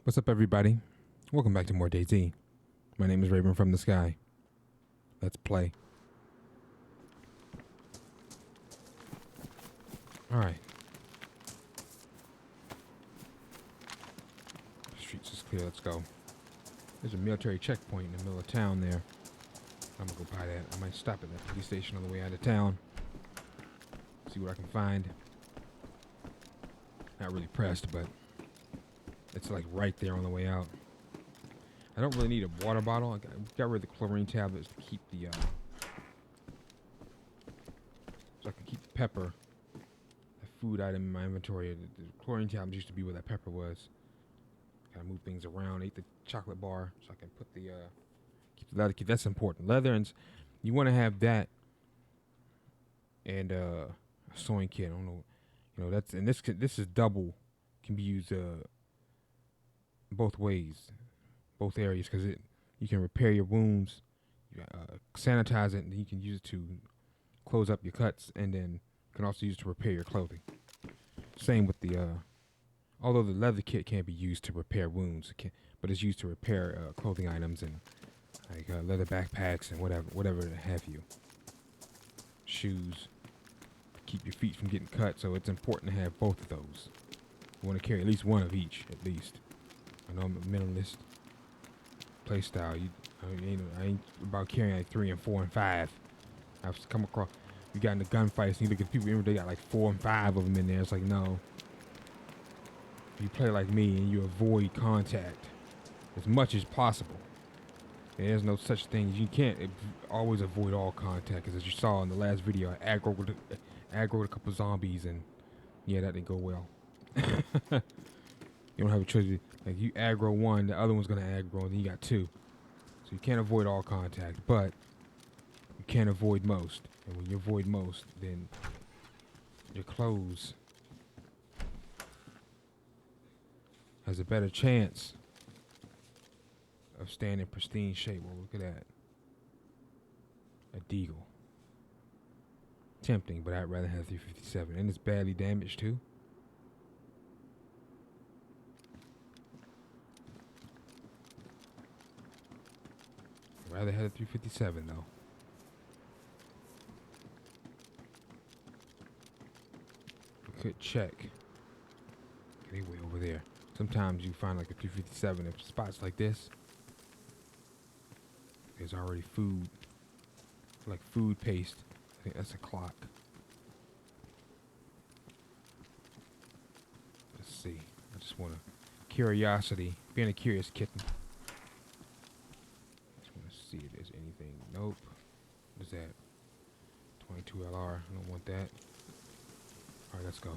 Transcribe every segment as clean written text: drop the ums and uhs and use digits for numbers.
What's up, everybody? Welcome back to more DayZ. My name is Raven from the Sky. Let's play. Alright. Streets is clear, let's go. There's a military checkpoint in the middle of town there. I'm gonna go by that. I might stop at that police station on the way out of town. See what I can find. Not really pressed, but it's like right there on the way out. I don't really need a water bottle. I got rid of the chlorine tablets to keep the so I can keep the pepper, the food item in my inventory. The chlorine tablets used to be where that pepper was. Gotta move things around. Ate the chocolate bar so I can put the keep the leather kit. That's important. Leather, and you want to have that and a sewing kit. I don't know, that's, and this is double, can be used both ways, both areas, because you can repair your wounds, sanitize it, and you can use it to close up your cuts, and then you can also use it to repair your clothing. Same with the although the leather kit can't be used to repair wounds, but it's used to repair clothing items and like leather backpacks and whatever have you. Shoes, keep your feet from getting cut, so it's important to have both of those. You want to carry at least one of each, at least. I know I'm a minimalist play style. I ain't about carrying like 3 and 4 and 5. I've come across, you got into gunfights and you look at people, they got like 4 and 5 of them in there. It's like, no. You play like me and you avoid contact as much as possible. And there's no such thing. You can't always avoid all contact, because as you saw in the last video, I aggroed a couple zombies, and yeah, that didn't go well. You don't have a choice. Like, you aggro one, the other one's gonna aggro, and then you got two. So you can't avoid all contact, but you can avoid most. And when you avoid most, then your clothes has a better chance of staying in pristine shape. Well, look at that. A deagle. Tempting, but I'd rather have 357. And it's badly damaged too. I'd rather have a 357 though. We could check. Okay, way over there. Sometimes you find like a 357 in spots like this. There's already food, like food paste. I think that's a clock. Let's see. I just want to, curiosity, being a curious kitten. Just want to see if there's anything. Nope. What is that? 22 LR. I don't want that. All right, let's go.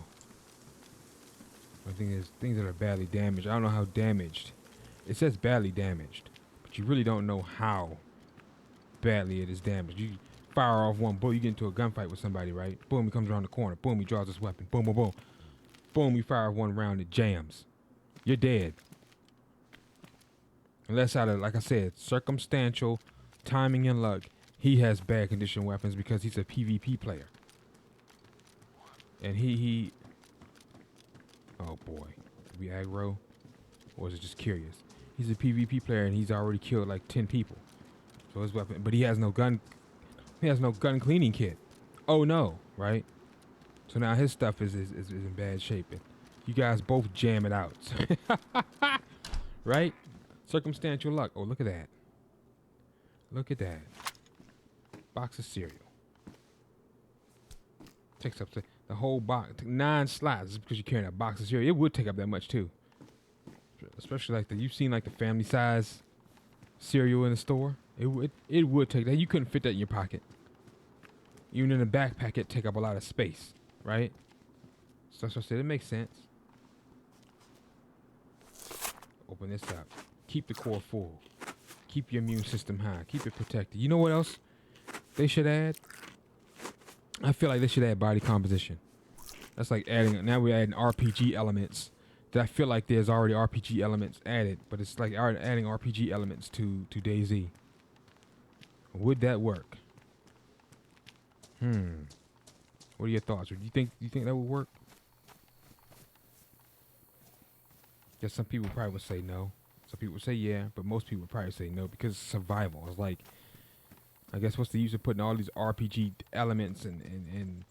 I think there's things that are badly damaged. I don't know how damaged. It says badly damaged, but you really don't know how badly it is damaged. You fire off one bullet, you get into a gunfight with somebody, right? Boom, he comes around the corner. Boom, he draws his weapon. Boom, boom, boom. Boom, you fire off one round, it jams. You're dead. Unless out of, like I said, circumstantial timing and luck, he has bad condition weapons because he's a PvP player. And he oh boy. Did we aggro? Or is it just curious? He's a PvP player and he's already killed like 10 people. So his weapon, but he has no gun cleaning kit. Oh no, right? So now his stuff is in bad shape. And you guys both jam it out. Right? Circumstantial luck. Oh, look at that. Look at that. Box of cereal. Takes up the whole box. 9 slots just because you're carrying a box of cereal. It would take up that much too. Especially like you've seen like the family size cereal in the store. It would take that. You couldn't fit that in your pocket. Even in a backpack, it'd take up a lot of space, right? So that's what I said. It makes sense. Open this up. Keep the core full. Keep your immune system high. Keep it protected. You know what else they should add? I feel like they should add body composition. That's like adding. Now we're adding RPG elements. That I feel like there's already RPG elements added, but it's like adding RPG elements to DayZ. Would that work? What are your thoughts? Do you think that would work? Guess some people probably would say no. Some people would say yeah, but most people would probably say no because survival. It's like, I guess what's the use of putting all these RPG elements and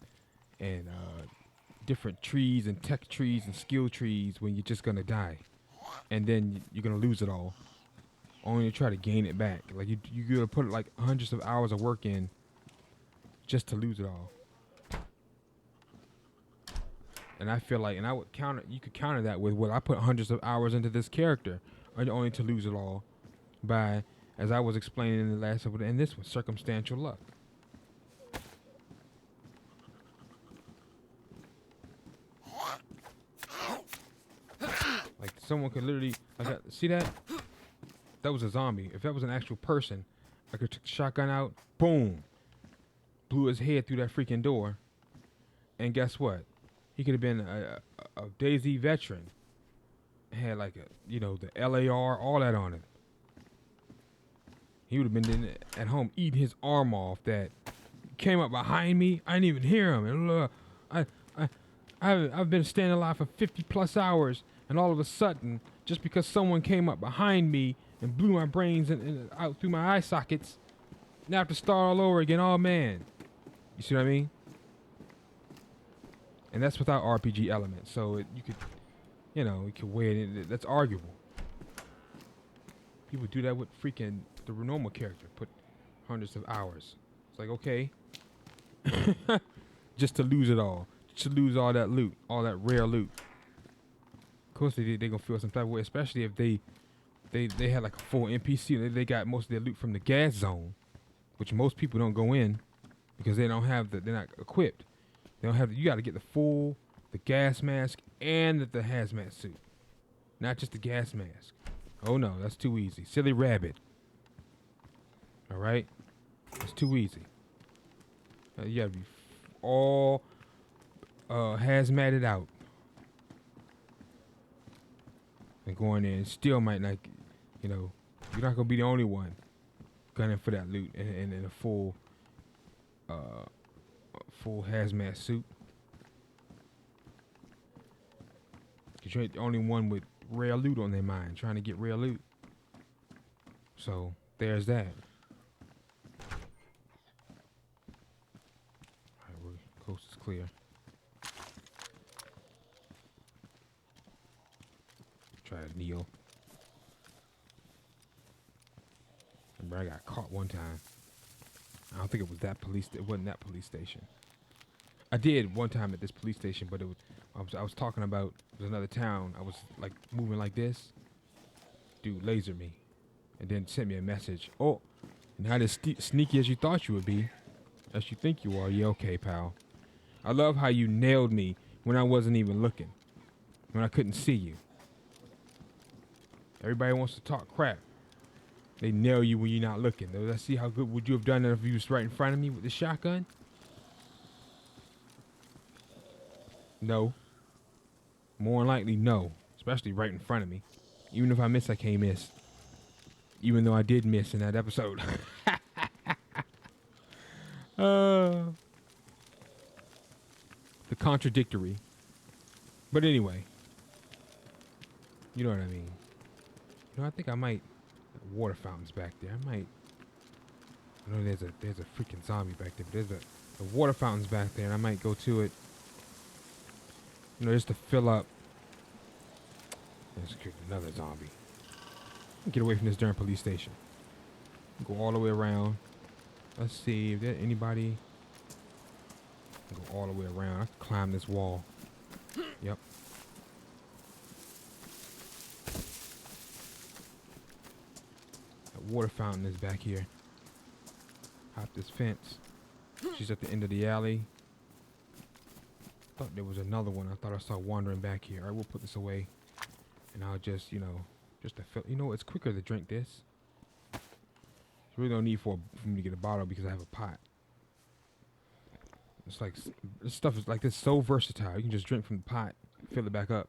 different trees and tech trees and skill trees when you're just gonna die, and then you're gonna lose it all, only to try to gain it back. Like you gotta put like hundreds of hours of work in just to lose it all. And I feel like, and I would counter, you could counter that with, well, I put hundreds of hours into this character, only to lose it all by, as I was explaining in the last episode, and this was circumstantial luck. Like someone could literally, like, see that? That was a zombie. If that was an actual person, I could take the shotgun out, boom, blew his head through that freaking door, and guess what? He could have been a DayZ veteran. Had like the LAR, all that on it. He would have been at home eating his arm off. That came up behind me. I didn't even hear him. And I've been staying alive for 50 plus hours, and all of a sudden, just because someone came up behind me and blew my brains and out through my eye sockets, now I have to start all over again. Oh man, you see what I mean? And that's without RPG elements. So you could weigh it in. That's arguable. People do that with freaking the normal character. Put hundreds of hours. It's like, okay. Just to lose it all. Just to lose all that loot. All that rare loot. Of course they gonna feel some type of way. Especially if they had like a full NPC. They got most of their loot from the gas zone. Which most people don't go in. Because they don't have they're not equipped. They don't have. You got to get the gas mask and the hazmat suit, not just the gas mask. Oh no, that's too easy. Silly rabbit. All right, it's too easy. You got to be all hazmated out and going in. Still might not, you're not gonna be the only one gunning for that loot in a full hazmat suit. Cause you ain't the only one with rare loot on their mind, trying to get rare loot. So there's that. Alright, coast is clear. Try to kneel. Remember, I got caught one time. I don't think it was that it wasn't that police station. I did one time at this police station, but I was talking about, it was another town. I was like moving like this. Dude lasered me and then sent me a message. Oh, not as sneaky as you thought you would be. As you think you are. Yeah, okay, pal. I love how you nailed me when I wasn't even looking. When I couldn't see you. Everybody wants to talk crap. They nail you when you're not looking. Let's see how good would you have done it if you was right in front of me with the shotgun? No. More than likely, no. Especially right in front of me. Even if I miss, I can't miss. Even though I did miss in that episode. The contradictory. But anyway. You know what I mean. I think I might... Water fountains back there. I know there's a freaking zombie back there, but there's the water fountains back there, and I might go to it. Just to fill up. Let's kick another zombie. Get away from this darn police station. Go all the way around. Let's see if there's anybody. Go all the way around. I can climb this wall. Yep. Water fountain is back here. Hop this fence. She's at the end of the alley. Thought there was another one. I thought I saw wandering back here. Alright, we'll put this away. And I'll just, just to fill. It's quicker to drink this. There's really no need for me to get a bottle because I have a pot. It's like, this stuff is like this, so versatile. You can just drink from the pot, fill it back up.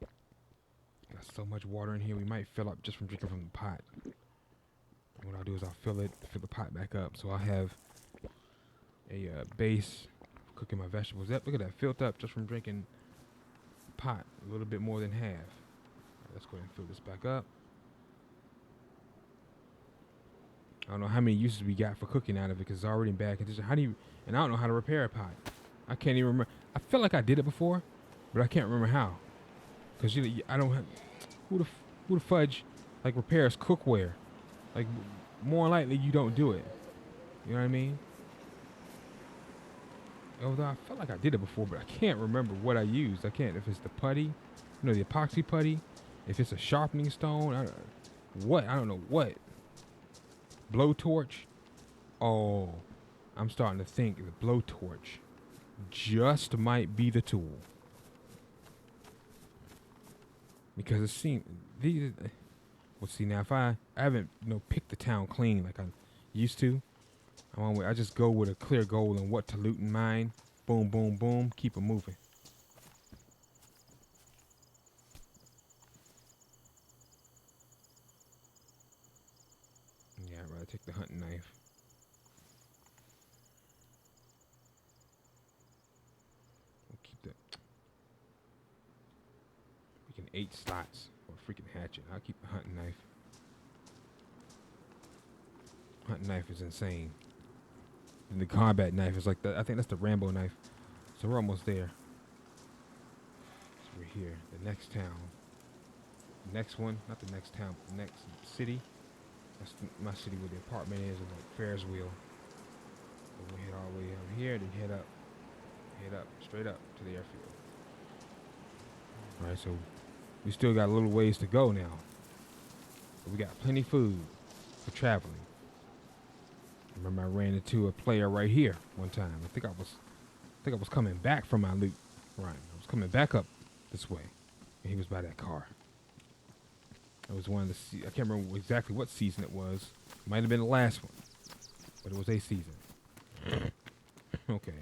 Got so much water in here, we might fill up just from drinking from the pot. And what I'll do is I'll fill the pot back up. So I'll have a base for cooking my vegetables. Look at that, filled up just from drinking pot. a little bit more than half. Right, let's go ahead and fill this back up. I don't know how many uses we got for cooking out of it because it's already in bad condition. How do you? And I don't know how to repair a pot. I can't even remember. I feel like I did it before, but I can't remember how. Because I don't have. Who the fudge like repairs cookware? Like more likely you don't do it. You know what I mean? Although I felt like I did it before, but I can't remember what I used. I can't. If it's the putty, the epoxy putty. If it's a sharpening stone, I don't know what. Blowtorch. Oh, I'm starting to think the blowtorch just might be the tool. Because it seems these. Well, see now if I haven't picked the town clean like I used to. I just go with a clear goal and what to loot in mind. Boom, boom, boom. Keep it moving. Yeah, I'd rather take the hunting knife. We'll keep the freaking 8 slots for a freaking hatchet. I'll keep the hunting knife. Hunting knife is insane. And the combat knife is like I think that's the Rambo knife. So we're almost there. So we're here. The next town. The next one, not the next town, but the next city. That's my city where the apartment is, and like Ferris wheel. So we head all the way over here, then head up, straight up to the airfield. All right, so we still got a little ways to go now. But we got plenty of food for traveling. Remember, I ran into a player right here one time. I think I was coming back from my loot run. I was coming back up this way, and he was by that car. It was one of the. I can't remember exactly what season it was. It might have been the last one, but it was a season. Okay.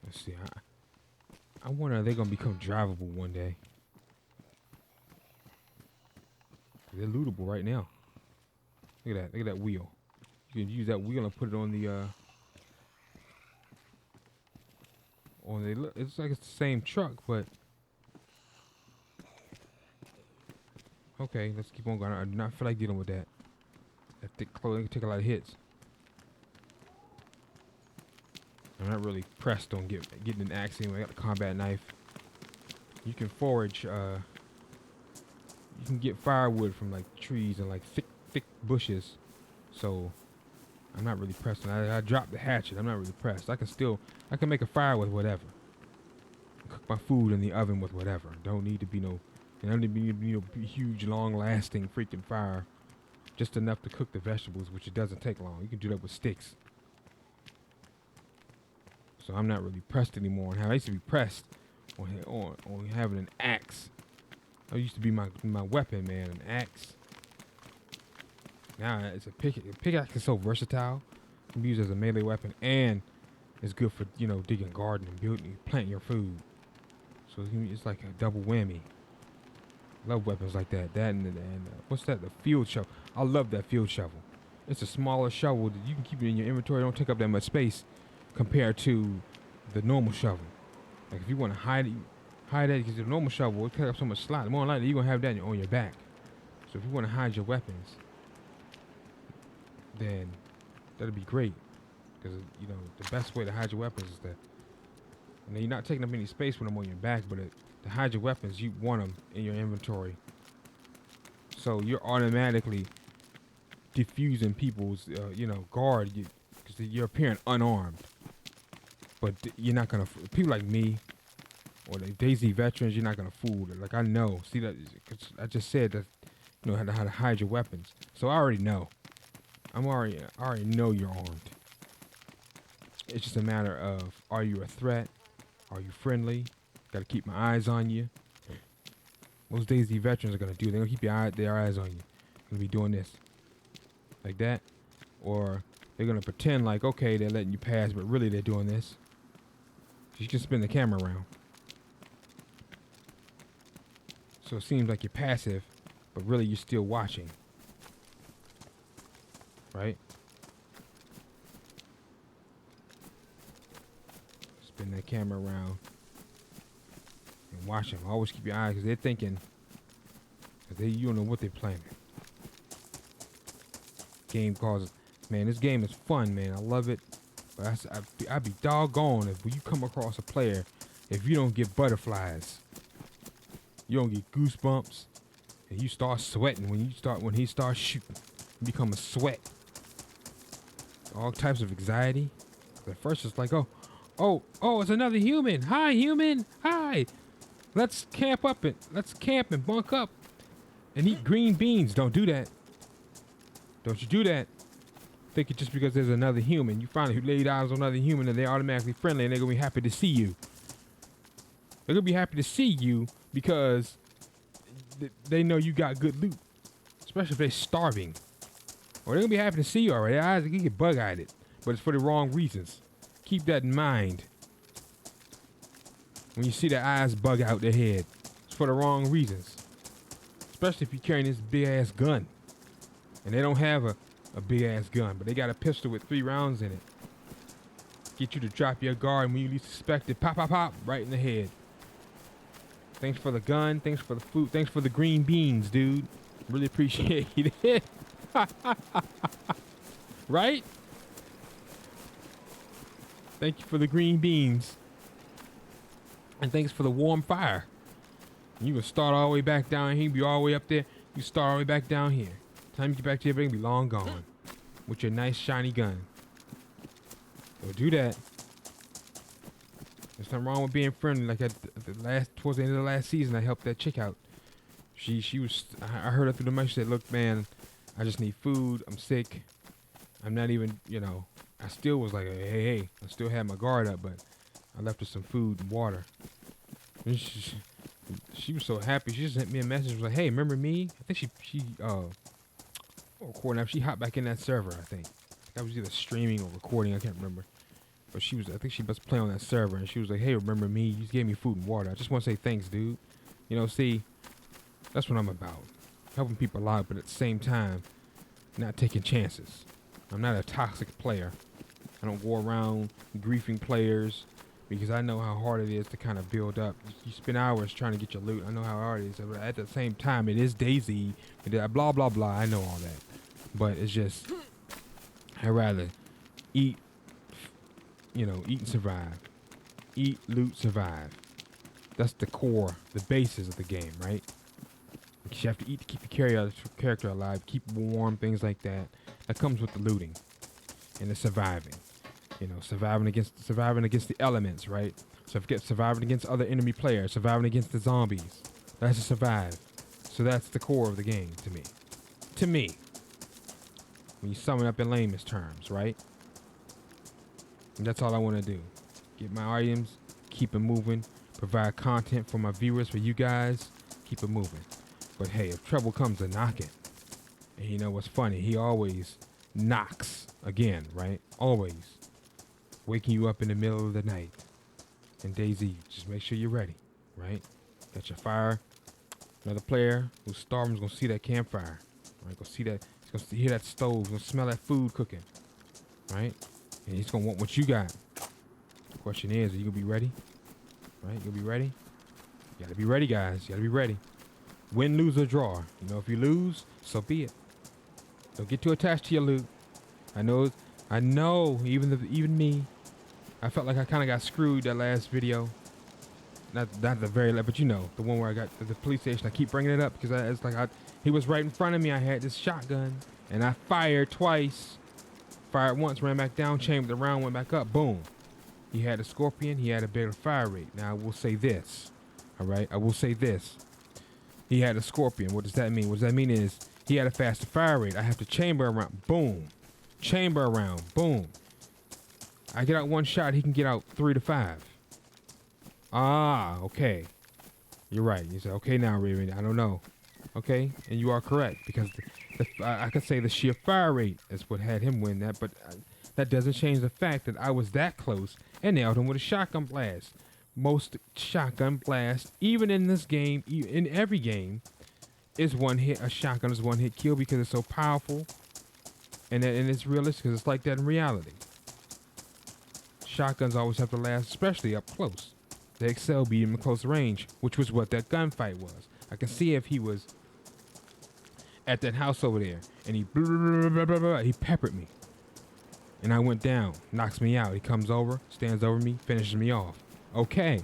Let's see. I wonder are they gonna become drivable one day? They're lootable right now. Look at that. Look at that wheel. You can use that wheel and put it on the. It's like it's the same truck, but. Okay, let's keep on going. I do not feel like dealing with that. That thick clothing can take a lot of hits. I'm not really pressed on getting an axe anyway. I got a combat knife. You can forage. You can get firewood from like trees and like thick bushes. So I'm not really pressed. I dropped the hatchet. I'm not really pressed. I can make a fire with whatever. Cook my food in the oven with whatever. Don't need to be huge, long-lasting freaking fire. Just enough to cook the vegetables, which it doesn't take long. You can do that with sticks. So I'm not really pressed anymore. I used to be pressed on having an axe. That used to be my weapon, man, an axe. Now it's a pickaxe. A pickaxe is so versatile. It can be used as a melee weapon, and it's good for digging garden and building, planting your food. So it's like a double whammy. Love weapons like that. That and what's that? The field shovel. I love that field shovel. It's a smaller shovel that you can keep it in your inventory. Don't take up that much space compared to the normal shovel. Like if you want to hide that because the normal shovel will take up so much slot. More likely you're gonna have that on your back. So if you want to hide your weapons, then that'd be great. Because the best way to hide your weapons is that you're not taking up any space when I'm on your back, but to hide your weapons, you want them in your inventory. So you're automatically diffusing people's, guard, because you're appearing unarmed. But you're not gonna people like me or the DayZ veterans. You're not gonna fool. Like I know. See that? Cause I just said that. How to hide your weapons. So I already know. I already know you're armed. It's just a matter of, are you a threat? Are you friendly? Got to keep my eyes on you. Most DayZ veterans are gonna do. They're gonna keep their eyes on you. Gonna be doing this, like that, or they're gonna pretend like okay they're letting you pass, but really they're doing this. You can spin the camera around, so it seems like you're passive, but really you're still watching, right? Spin that camera around. Watch them. Always keep your eyes, because they're thinking, because you don't know what they're planning. Game causes, man, this game is fun, man. I love it. But I'd be doggone if when you come across a player, if you don't get butterflies, you don't get goosebumps, and you start sweating when he starts shooting. You become a sweat. All types of anxiety. At first it's like, oh, it's another human. Hi, human. Hi. Let's camp and bunk up and eat green beans. Don't do that. Don't you do that. Think it just because there's another human. You finally laid eyes on another human and they're automatically friendly and they're going to be happy to see you. They're going to be happy to see you because they know you got good loot. Especially if they're starving. Or they're going to be happy to see you already. Their eyes can get bug-eyed. But it's for the wrong reasons. Keep that in mind. When you see their eyes bug out their head, it's for the wrong reasons. Especially if you're carrying this big-ass gun. And they don't have a big-ass gun, but they got a pistol with 3 rounds in it. Get you to drop your guard, and when you least suspect it, pop, pop, pop, right in the head. Thanks for the gun. Thanks for the food. Thanks for the green beans, dude. Really appreciate it. Right? Thank you for the green beans. And thanks for the warm fire. You can start all the way back down here. Be all the way up there. You start all the way back down here. Time you get back to your base, be long gone. With your nice shiny gun. Don't do that. There's nothing wrong with being friendly. Like towards the end of the last season, I helped that chick out. She was, I heard her through the mic. She said, look, man, I just need food. I'm sick. I'm not even, I still was like, hey. I still had my guard up, but I left her some food and water. And she was so happy. She just sent me a message. Was like, hey, remember me? I think she recording. She hopped back in that server, I think. That was either streaming or recording. I can't remember. But I think she must play on that server. And she was like, hey, remember me? You gave me food and water. I just want to say thanks, dude. See, that's what I'm about. Helping people out, but at the same time, not taking chances. I'm not a toxic player. I don't go around griefing players because I know how hard it is to kind of build up. You spend hours trying to get your loot. I know how hard it is. But at the same time, it is DayZ. Blah, blah, blah. I know all that. But it's just, I'd rather eat, eat and survive. Eat, loot, survive. That's the core, the basis of the game, right? Because you have to eat to keep your character alive, keep warm, things like that. That comes with the looting and the surviving. Surviving against the elements, right? So surviving against other enemy players, surviving against the zombies. That's to survive. So that's the core of the game to me. To me. When you sum it up in layman's terms, right? And that's all I want to do. Get my items, keep it moving, provide content for my viewers, for you guys, keep it moving. But hey, if trouble comes a knocking, and you know what's funny? He always knocks again, right? Always. Waking you up in the middle of the night. And DayZ, just make sure you're ready, right? Got your fire. Another player who's starving is going to see that campfire, right? Go see that. He's going to hear that stove. He's going to smell that food cooking, right? And he's going to want what you got. The question is, are you going to be ready? Right? You'll be ready? You got to be ready, guys. You got to be ready. Win, lose, or draw. If you lose, so be it. Don't get too attached to your loot. I know, even me, I felt like I kind of got screwed that last video. Not the very last, but the one where I got the police station. I keep bringing it up because he was right in front of me. I had this shotgun, and I fired twice. Fired once, ran back down, chambered the round, went back up, boom. He had a scorpion, he had a better fire rate. Now I will say this, all right? I will say this. He had a scorpion. What does that mean? What does that mean is he had a faster fire rate. I have to chamber around, boom. Chamber around, boom. I get out one shot, he can get out 3 to 5. Ah, okay. You're right. You said, okay now, Raven, I don't know. Okay, and you are correct because I could say the sheer fire rate is what had him win that, but that doesn't change the fact that I was that close and nailed him with a shotgun blast. Most shotgun blasts, even in this game, in every game, is one hit. A shotgun is one hit kill because it's so powerful, and it's realistic because it's like that in reality. Shotguns always have to last, especially up close. The XL beat him in close range, which was what that gunfight was. I can see if he was at that house over there, and he he peppered me, and I went down, knocks me out. He comes over, stands over me, finishes me off. Okay.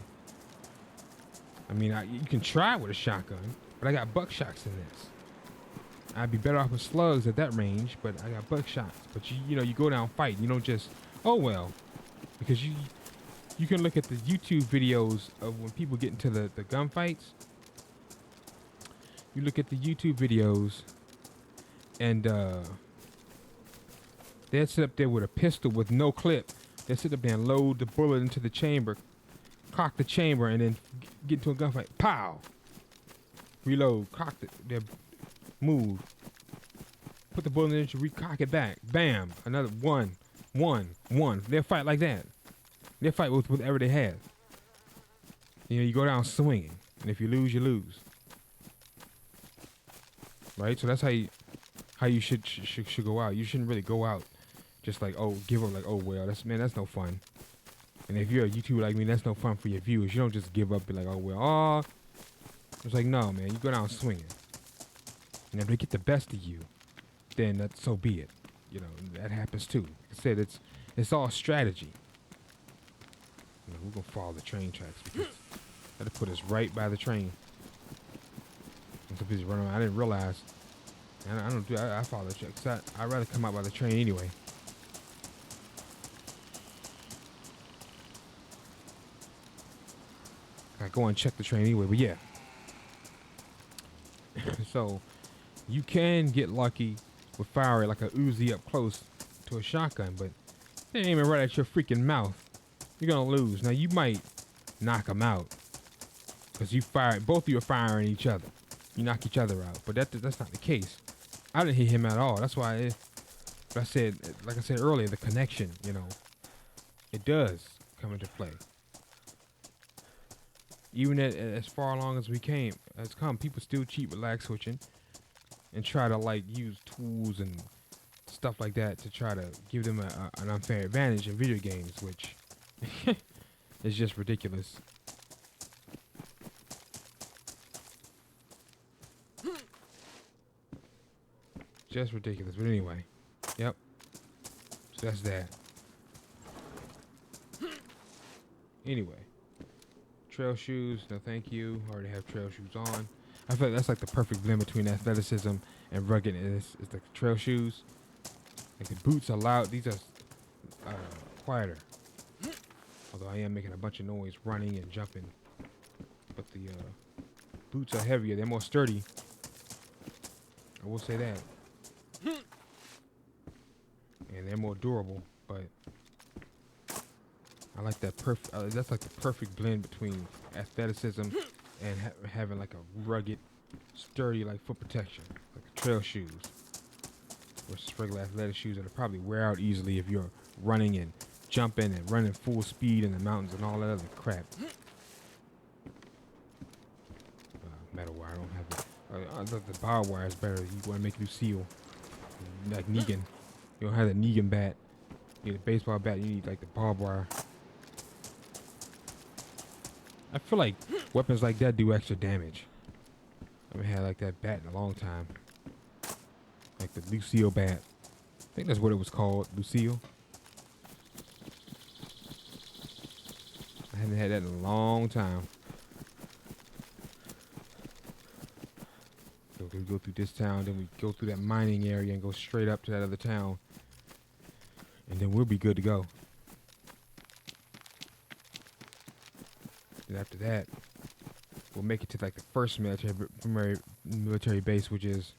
I mean, you can try with a shotgun, but I got buckshots in this. I'd be better off with slugs at that range, but I got buckshots. But you know, you go down fighting. You don't just, oh well, because you can look at the YouTube videos of when people get into the gunfights. You look at the YouTube videos, and they'd sit up there with a pistol with no clip. They'd sit up there and load the bullet into the chamber, cock the chamber, and then get into a gunfight. Pow! Reload, cock it, then move. Put the bullet in, recock it back. Bam! Another one. They'll fight like that. They'll fight with whatever they have. You know, you go down swinging, and if you lose, you lose. Right? So that's how you should go out. You shouldn't really go out just like, oh, give up, like, oh well, that's no fun. And if you're a YouTuber like me, that's no fun for your viewers. You don't just give up, be like, oh well, oh. It's like, no, man, you go down swinging. And if they get the best of you, then that's so be it. You know, that happens too. Like I said, it's all strategy. You know, we're gonna follow the train tracks because that'll put us right by the train. I'm so busy running around. I didn't realize. I follow the tracks. I'd rather come out by the train anyway. I go and check the train anyway, but yeah. So you can get lucky with firing like a Uzi up close to a shotgun, but they aiming right at your freaking mouth. You're gonna lose. Now you might knock them out because both of you are firing each other. You knock each other out, but that's not the case. I didn't hit him at all. That's why like I said earlier, the connection, you know, it does come into play. Even as far along as people still cheat with lag switching and try to like use tools and stuff like that to try to give them an unfair advantage in video games, which is just ridiculous. Just ridiculous. But anyway, yep. So that's that. Anyway. Trail shoes, no thank you. Already have trail shoes on. I feel like that's like the perfect blend between athleticism and ruggedness. Is the trail shoes. Like the boots are loud. These are quieter. Although I am making a bunch of noise running and jumping. But the boots are heavier. They're more sturdy. I will say that. And they're more durable. But I like that that's like the perfect blend between athleticism and having like a rugged, sturdy like foot protection, like trail shoes versus regular athletic shoes that'll probably wear out easily if you're running and jumping and running full speed in the mountains and all that other crap. Metal wire, I don't have it. The barbed wire is better. You want to make Lucille, like Negan. You don't have the Negan bat. You need a baseball bat. You need like the barbed wire. I feel like weapons like that do extra damage. I haven't had like that bat in a long time. Like the Lucille bat. I think that's what it was called, Lucille. I haven't had that in a long time. So we go through this town, then we go through that mining area and go straight up to that other town. And then we'll be good to go. And after that, we'll make it to like the first military base, which is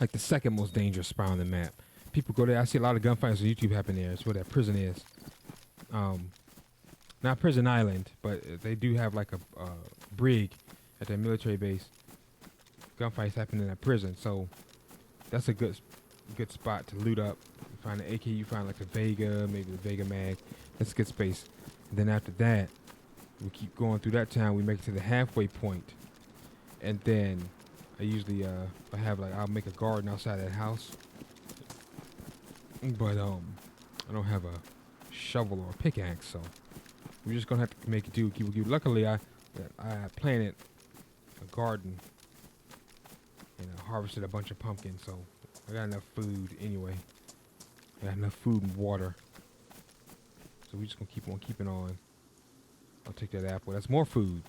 like the second most dangerous spot on the map. People go there. I see a lot of gunfights on YouTube happen there. It's where that prison is. Not Prison Island, but they do have like a brig at their military base. Gunfights happen in that prison, so that's a good spot to loot up. You find an AK, you find like a Vega, maybe the Vega mag. That's a good space. And then after that, we keep going through that town. We make it to the halfway point, and then I usually I'll make a garden outside that house, but I don't have a shovel or a pickaxe, so We're just gonna have to make it do. Luckily, I planted a garden and I harvested a bunch of pumpkins, so I got enough food anyway. I got enough food and water, so we're just gonna keep on keeping on. I'll take that apple. That's more food.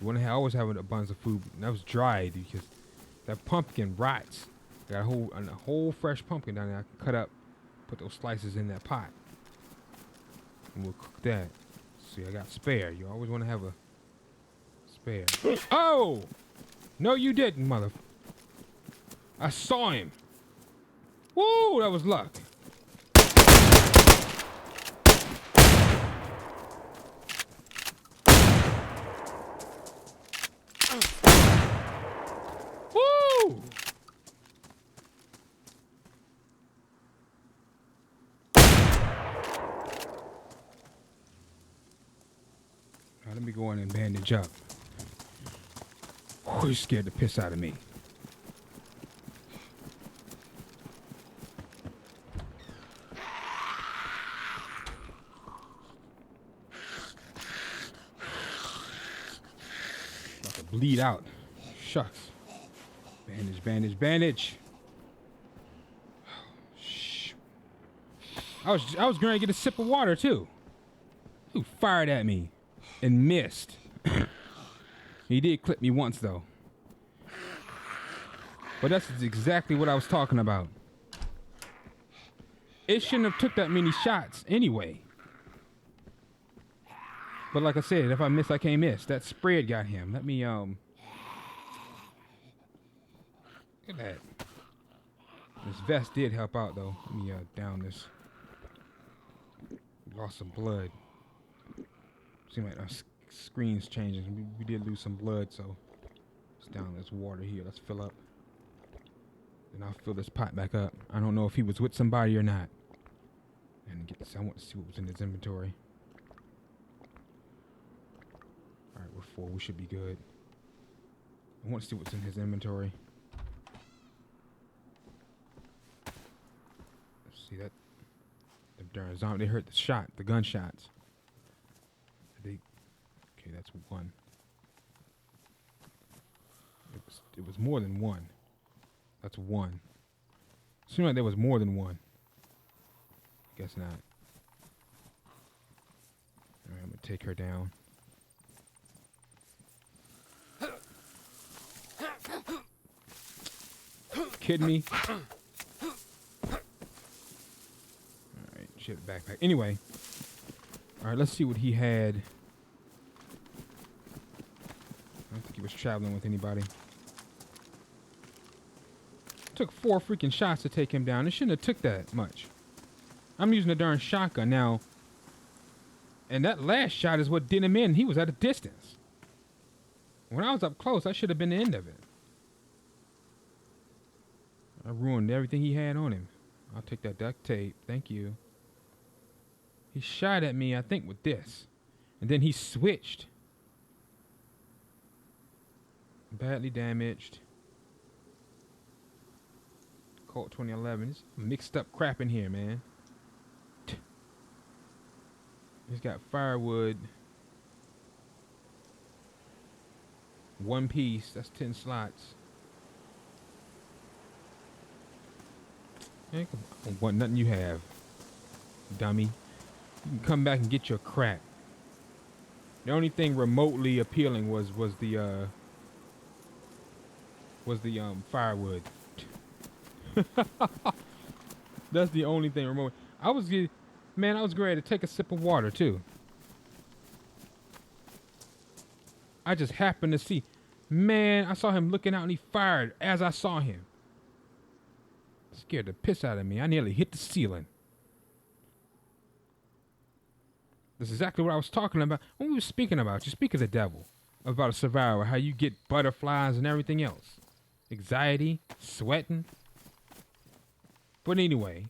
You want to always have an abundance of food. And that was dried because that pumpkin rots. I got a whole fresh pumpkin down there. I can cut up, put those slices in that pot, and we'll cook that. See, I got spare. You always want to have a spare. Oh! No, you didn't, mother. I saw him. Woo! That was luck. Woo! Now let me go in and bandage up. Whew, you scared the piss out of me. About to bleed out. Shucks. Bandage, bandage, bandage. Shh. I was going to get a sip of water too. Who fired at me and missed? He did clip me once though. But that's exactly what I was talking about. It shouldn't have took that many shots anyway. But like I said, if I miss, I can't miss. That spread got him. Let me look at that. This vest did help out though. Let me down this. Lost some blood. Seems like our screen's changing. We did lose some blood, so it's down this water here. Let's fill up. Then I'll fill this pot back up. I don't know if he was with somebody or not. And get this. I want to see what was in his inventory. Alright, we're full. We should be good. I want to see what's in his inventory. Let's see that. The darn zombie. They heard the shot, the gunshots. Okay, that's one. It was more than one. That's one. Seemed like there was more than one. Guess not. Alright, I'm gonna take her down. Kidding me? Alright, shit, backpack. Anyway. Alright, let's see what he had. I don't think he was traveling with anybody. Took 4 freaking shots to take him down. It shouldn't have took that much. I'm using a darn shotgun now. And that last shot is what did him in. He was at a distance. When I was up close, that should have been the end of it. I ruined everything he had on him. I'll take that duct tape. Thank you. He shot at me, I think, with this. And then he switched. Badly damaged. Colt 2011. It's mixed up crap in here, man. He's got firewood. 1 piece. That's 10 slots. Hey, I don't want nothing you have, dummy. You can come back and get your crack. The only thing remotely appealing was the firewood. That's the only thing remote. I was ready to take a sip of water too. I just happened to see, man, I saw him looking out and he fired as I saw him. Scared the piss out of me. I nearly hit the ceiling. That's exactly what I was talking about when we were speaking about. You speak of the devil, about a survivor, how you get butterflies and everything else. Anxiety, sweating. But anyway,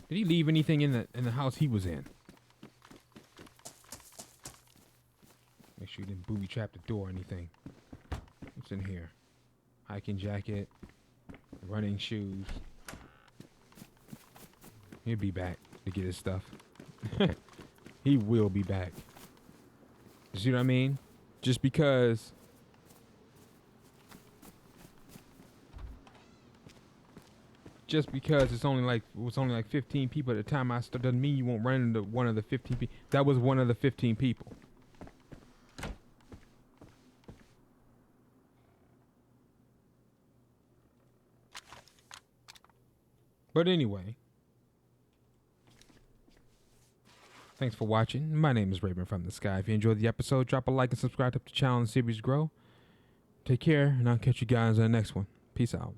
did he leave anything in the house he was in? Make sure you didn't booby trap the door or anything. What's in here? Hiking jacket, running shoes. He'll be back to get his stuff. He will be back. You see what I mean? Just because it's only like 15 people at the time I started doesn't mean you won't run into one of the 15 people. That was one of the 15 people. But anyway, thanks for watching. My name is Raven from the Sky. If you enjoyed the episode, drop a like and subscribe to help the channel and series grow. Take care, and I'll catch you guys on the next one. Peace out.